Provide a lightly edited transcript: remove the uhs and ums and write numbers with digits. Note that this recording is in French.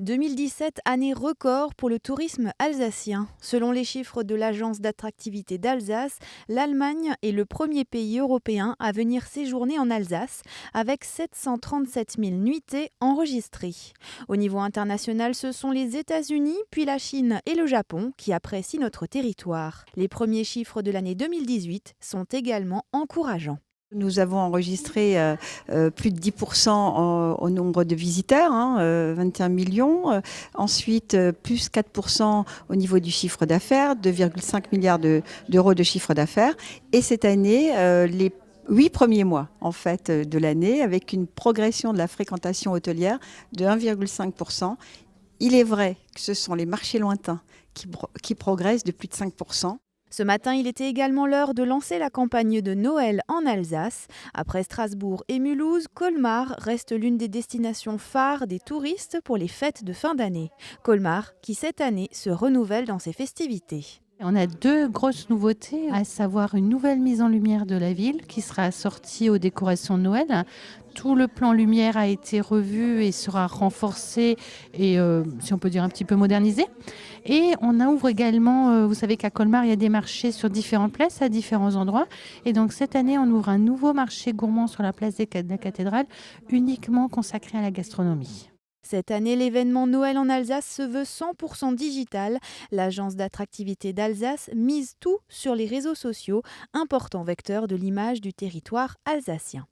2017, année record pour le tourisme alsacien. Selon les chiffres de l'agence d'attractivité d'Alsace, l'Allemagne est le premier pays européen à venir séjourner en Alsace, avec 737 000 nuitées enregistrées. Au niveau international, ce sont les États-Unis, puis la Chine et le Japon qui apprécient notre territoire. Les premiers chiffres de l'année 2018 sont également encourageants. Nous avons enregistré plus de 10% au nombre de visiteurs, 21 millions. Ensuite, plus 4% au niveau du chiffre d'affaires, 2,5 milliards d'euros de chiffre d'affaires. Et cette année, les 8 premiers mois en fait, de l'année, avec une progression de la fréquentation hôtelière de 1,5%. Il est vrai que ce sont les marchés lointains qui progressent de plus de 5%. Ce matin, il était également l'heure de lancer la campagne de Noël en Alsace. Après Strasbourg et Mulhouse, Colmar reste l'une des destinations phares des touristes pour les fêtes de fin d'année. Colmar, qui cette année se renouvelle dans ses festivités. On a deux grosses nouveautés, à savoir une nouvelle mise en lumière de la ville qui sera assortie aux décorations de Noël. Tout le plan lumière a été revu et sera renforcé et, si on peut dire, un petit peu modernisé. Et on ouvre également, vous savez qu'à Colmar, il y a des marchés sur différentes places, à différents endroits. Et donc cette année, on ouvre un nouveau marché gourmand sur la place de la cathédrale, uniquement consacré à la gastronomie. Cette année, l'événement Noël en Alsace se veut 100% digital. L'agence d'attractivité d'Alsace mise tout sur les réseaux sociaux, important vecteur de l'image du territoire alsacien.